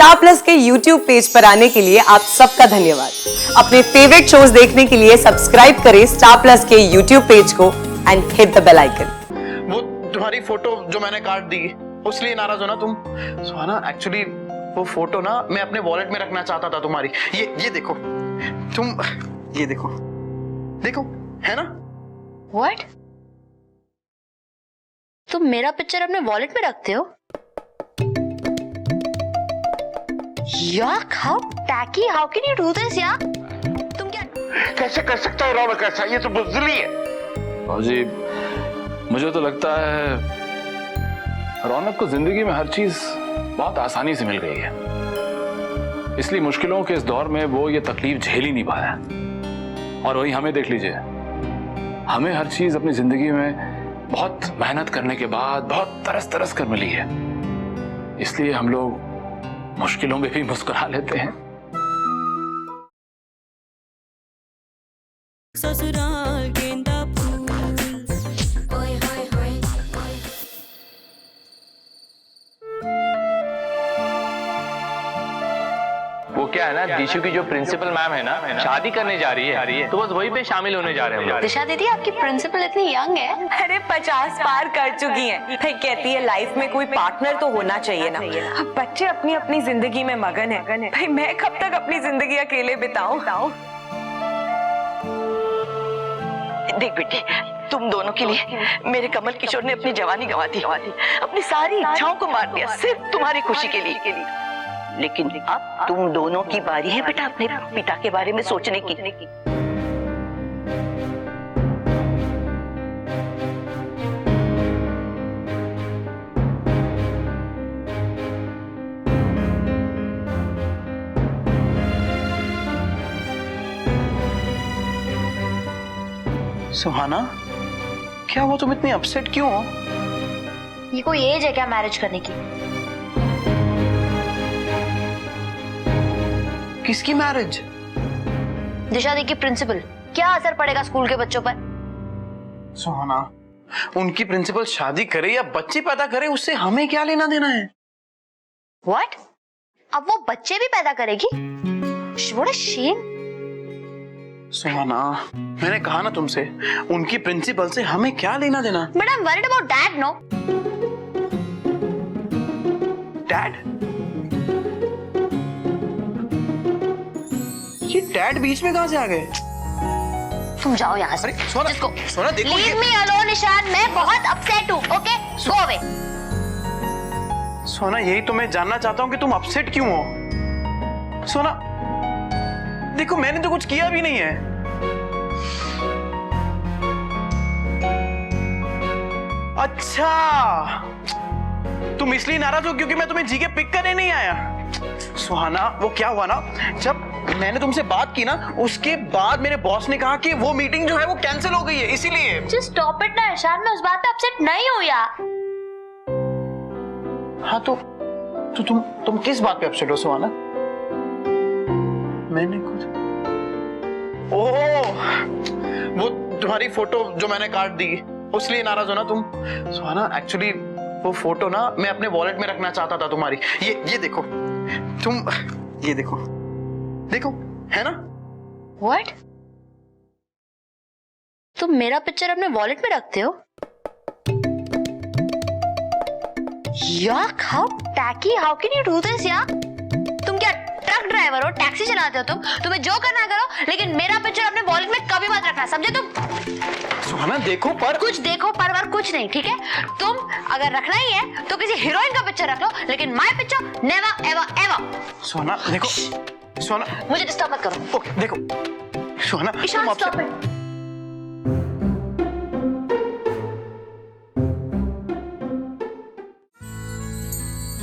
Star Plus के YouTube page पर आने के लिए आप सबका धन्यवाद। अपने फेवरेट शोज देखने के लिए सब्सक्राइब करें स्टार प्लस के YouTube पेज को and hit the bell icon. वो तुम्हारी फोटो जो मैंने काट दी उसलिए नाराज हो ना तुम? सुहाना, एक्चुअली वो फोटो ना मैं अपने वॉलेट में रखना चाहता था तुम्हारी। ये देखो तुम, ये देखो देखो, है ना? What? तुम मेरा पिक्चर अपने वॉलेट में रखते हो? Yuck, how tacky! How can you do this, यार? तुम क्या? कैसे कर सकता है रौनक ऐसा? ये तो बुज़दिली है। जी, मुझे तो लगता है रौनक को जिंदगी में हर चीज बहुत आसानी से मिल गई है, इसलिए मुश्किलों के इस दौर में वो ये तकलीफ झेल ही नहीं पाया। और वही हमें देख लीजिए, हमें हर चीज अपनी जिंदगी में बहुत मेहनत करने के बाद बहुत तरस तरस कर मिली है, इसलिए हम लोग मुश्किलों में भी मुस्कुरा लेते हैं। ससुराल गेंदा फूल, ओए होए होए। वो क्या है ना, दिशु की जो प्रिंसिपल मैम है ना, शादी करने जा रही है, तो बस वही पे शामिल होने जा रहे हैं हम लोग। दिशा दीदी, आपकी प्रिंसिपल इतनी यंग है। अरे 50 पार कर चुकी हैं। कहती है लाइफ में कोई पार्टनर तो होना चाहिए ना। अब बच्चे अपनी अपनी जिंदगी में मगन है। भाई मैं कब तक अपनी जिंदगी अकेले बिताऊं? देख बेटी, तुम दोनों के लिए मेरे कमल किशोर ने अपनी जवानी गंवा दी, अपनी सारी इच्छाओं को मार दिया सिर्फ तुम्हारी खुशी के लिए। लेकिन अब तुम दोनों की बारी है बेटा अपने पिता के बारे में सोचने की। सुहाना, क्या वो तुम इतनी अपसेट क्यों हो? ये कोई एज है क्या मैरिज करने की? किसकी मैरिज? दिशा दी की प्रिंसिपल। क्या असर पड़ेगा स्कूल के बच्चों पर? सुहाना, उनकी प्रिंसिपल शादी करे या बच्चे पैदा करे, उससे हमें क्या लेना देना है? What? अब वो बच्चे भी पैदा करेगी? What a shame! सुहाना, मैंने कहा ना तुमसे, उनकी प्रिंसिपल से हमें क्या लेना देना? But I'm worried about dad, no? Dad? ये डैड बीच में कहां से आ गए? तुम जाओ यहाँ से। अरे सोना, जिसको सोना देखो, Leave me alone, निशान। मैं बहुत अपसेट हूँ। Okay? Go away. सोना, यही तो मैं जानना चाहता हूँ कि तुम अपसेट क्यों हो? सोना देखो, मैंने तो कुछ किया भी नहीं है। अच्छा, तुम इसलिए नाराज हो क्योंकि मैं तुम्हें जी के पिक करने नहीं आया? सुहाना, वो क्या हुआ ना, जब मैंने तुमसे बात की ना, उसके बाद मेरे बॉस ने कहा कि वो मीटिंग जो है वो कैंसिल हो गई है, इसीलिए। Just stop it ना निशान। मैं उस बात पे अपसेट नहीं हूँ यार। हाँ तो तुम किस बात पे अपसेट हो सुहाना? मैंने कुछ, ओह, वो तुम्हारी फोटो जो मैंने काट दी उसलिए नाराज हो ना तुम? सुहाना, एक्चुअली वो फोटो ना मैं अपने वॉलेट में रखना चाहता था तुम्हारी। ये देखो तुम, ये देखो देखो, है ना? What? तुम मेरा पिक्चर अपने वॉलेट में रखते हो? Yuck, how tacky! How can you do this, यार? तुम क्या ट्रक ड्राइवर हो? टैक्सी चलाते हो तुम? तुम्हें जो करना करो, लेकिन मेरा पिक्चर अपने वॉलेट में कभी मत रखना, समझे तुम? सुहाना देखो, पर कुछ देखो पर कुछ नहीं, ठीक है? तुम अगर रखना ही है तो किसी हीरोइन का पिक्चर रख लो, लेकिन my picture never ever ever. Suhana देखो, सुहाना मुझे डिस्टर्ब मत करो। ओके देखो, सुहाना ईशान, तुम stop अपसेट, it.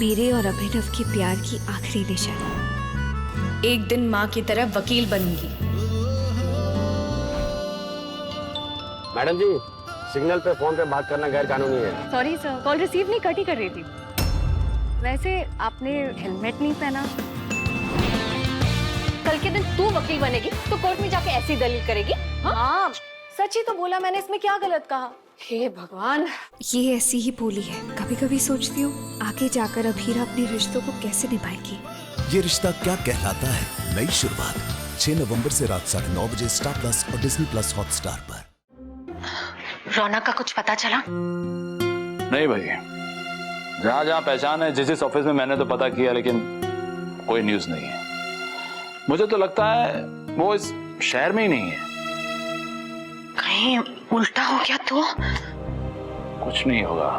मेरे और अभिनव की प्यार की आखिरी निशानी। एक दिन माँ की तरह वकील बनूंगी। मैडम जी, सिग्नल पे फोन पे बात करना गैर कानूनी है। सॉरी सर, कॉल रिसीव नहीं, कट ही कर रही थी। वैसे आपने हेलमेट नहीं पहना। कल के दिन तू वकील बनेगी तो कोर्ट में जाके ऐसी दलील करेगी? हाँ, सच ही तो बोला मैंने, इसमें क्या गलत कहा? हे भगवान, ये ऐसी ही बोली है। कभी कभी सोचती हूँ आगे जाकर अभीरा अपने रिश्तों को कैसे निभाएगी। ये रिश्ता क्या कहलाता है, नई शुरुआत 6 नवंबर से रात 9:30 बजे स्टार प्लस और डिज्नी प्लस हॉटस्टार पर। रौनक का कुछ पता चला? नहीं भाई, जहां जहां पहचान है, जिस ऑफिस में मैंने तो पता किया, लेकिन कोई न्यूज नहीं है। मुझे तो लगता है वो इस शहर में ही नहीं है। कहीं उल्टा हो गया तो? कुछ नहीं होगा।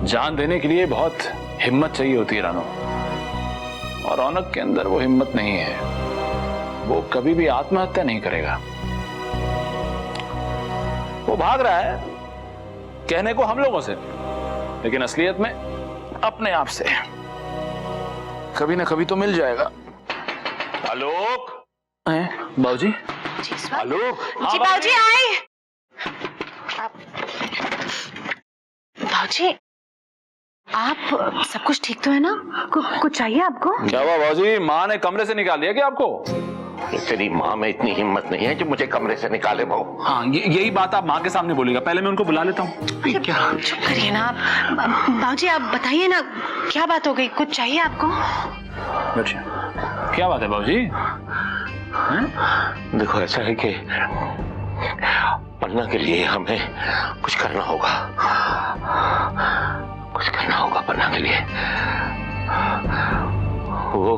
जान देने के लिए बहुत हिम्मत चाहिए होती है रानो, और रौनक के अंदर वो हिम्मत नहीं है। वो कभी भी आत्महत्या नहीं करेगा। वो भाग रहा है कहने को हम लोगों से, लेकिन असलियत में अपने आप से। कभी ना कभी तो मिल जाएगा। आलोक, बाबूजी। आलोक। जी बाबूजी आए। बाबूजी, आप सब कुछ ठीक तो है ना? कुछ चाहिए आपको? क्या हुआ बाबूजी, माँ ने कमरे से निकाल दिया क्या आपको? तेरी माँ में इतनी हिम्मत नहीं है जो मुझे कमरे से निकाले बहू। हाँ, यही बात आप माँ के सामने बोलिएगा। पहले मैं उनको बुला लेता हूँ। क्या? चुप करिए ना आप। बाबूजी आप बताइए ना, क्या बात हो गई? कुछ चाहिए आपको? बैठिए। क्या बात है बाबूजी? देखो, ऐसा है कि पन्ना के लिए हमें कुछ करना होगा। कुछ करना होगा पन्ना के लिए। वो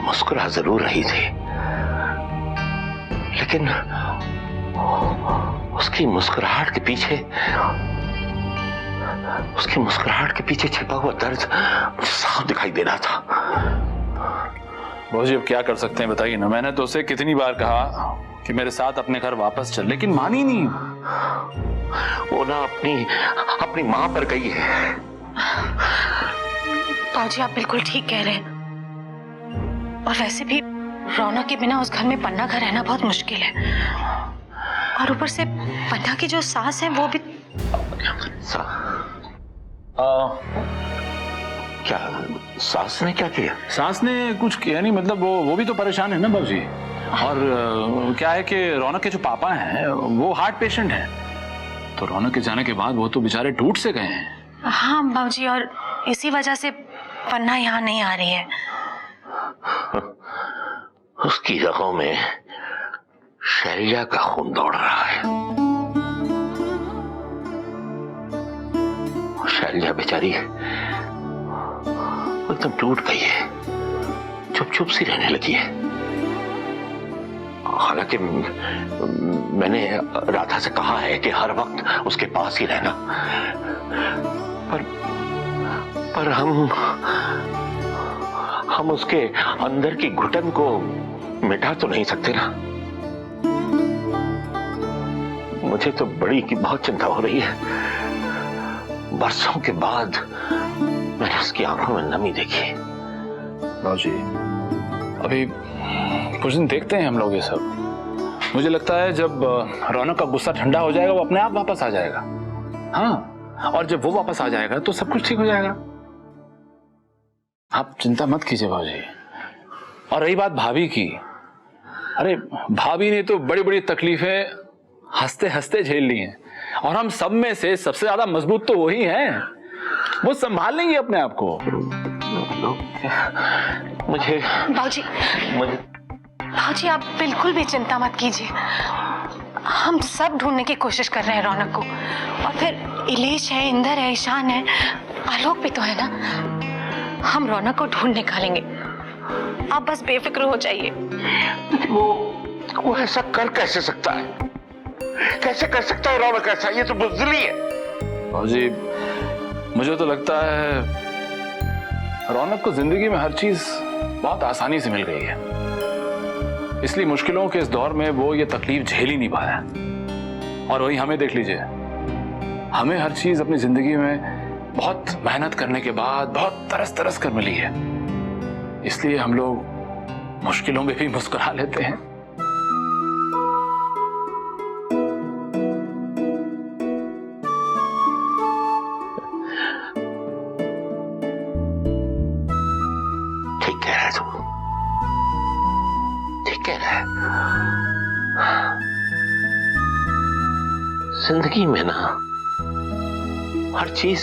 मुस्कुरा जरूर रही थी, लेकिन उसकी मुस्कुराहट के पीछे छिपा हुआ दर्द मुझे साफ दिखाई दे रहा था। बाबूजी अब क्या कर सकते हैं बताइए ना। मैंने तो उसे कितनी बार कहा कि मेरे साथ अपने घर वापस चल, लेकिन मानी नहीं। वो ना अपनी माँ पर गई है। बाबूजी आप बिल्कुल ठीक कह रहे हैं, और वैसे भी रौनक के बिना उस घर में पन्ना का रहना बहुत मुश्किल है। और ऊपर से पन्ना की जो सास है वो भी क्या सास ने क्या किया? सास ने कुछ किया नहीं, मतलब वो भी तो परेशान है ना बाबूजी। और क्या है कि रौनक के जो पापा हैं वो हार्ट पेशेंट हैं, तो रौनक के जाने के बाद वो तो बेचारे टूट से गए हैं। हाँ बाबूजी, और इसी वजह से पन्ना यहाँ नहीं आ रही है। उसकी रगों में शैल्या का खून दौड़ रहा है। शैल्या बेचारी एकदम टूट गई है, चुप सी रहने लगी है। हालांकि मैंने राधा से कहा है कि हर वक्त उसके पास ही रहना, पर हम उसके अंदर की घुटन को मिटा तो नहीं सकते ना। मुझे तो बड़ी की बहुत चिंता हो रही है। बरसों के बाद मैंने उसकी आंखों में नमी देखी। बाबूजी अभी कुछ दिन देखते हैं हम लोग ये सब। मुझे लगता है जब रौनक का गुस्सा ठंडा हो जाएगा वो अपने आप वापस आ जाएगा। हाँ, और जब वो वापस आ जाएगा तो सब कुछ ठीक हो जाएगा। आप चिंता मत कीजिए बाबूजी। और रही बात भाभी की, अरे भाभी ने तो बड़ी बड़ी तकलीफें हंसते हंसते झेल ली हैं, और हम सब में से सबसे ज्यादा मजबूत तो वही हैं। वो संभाल लेंगे अपने आप को। बाबूजी आप बिल्कुल भी चिंता मत कीजिए। हम सब ढूंढने की कोशिश कर रहे हैं रौनक को, और फिर इलेश है, इंदर है, ईशान है, आलोक भी तो है ना। हम रौनक को ढूंढ निकालेंगे, आप बस बेफिक्र हो जाइए। वो ऐसा कर कैसे सकता है? कैसे कर सकता है रौनक ऐसा? ये तो बुज़दिली है। बाबूजी मुझे तो लगता है रौनक को जिंदगी में हर चीज बहुत आसानी से मिल गई है, इसलिए मुश्किलों के इस दौर में वो ये तकलीफ झेल ही नहीं पाया। और वही हमें देख लीजिए, हमें हर चीज अपनी जिंदगी में बहुत मेहनत करने के बाद बहुत तरस तरस कर मिली है, इसलिए हम लोग मुश्किलों में भी मुस्कुरा लेते हैं। ठीक कह रहा है तू, ठीक कह रहा है। जिंदगी में ना हर चीज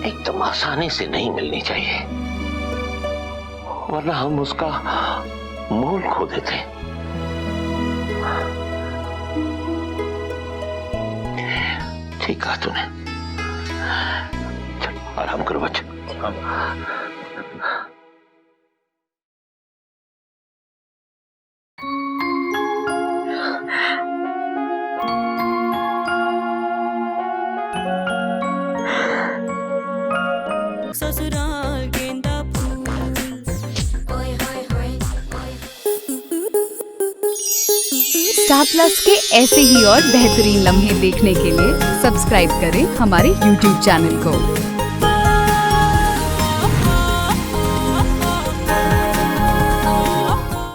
एकदम आसानी से नहीं मिलनी चाहिए, वरना हम उसका मोल खो देते। ठीक कहा तूने। चल आराम करो बच्चे। ससुराल गेंदा फूल ओए होए होए स्टार प्लस के ऐसे ही और बेहतरीन लम्हे देखने के लिए सब्सक्राइब करें हमारे YouTube चैनल को।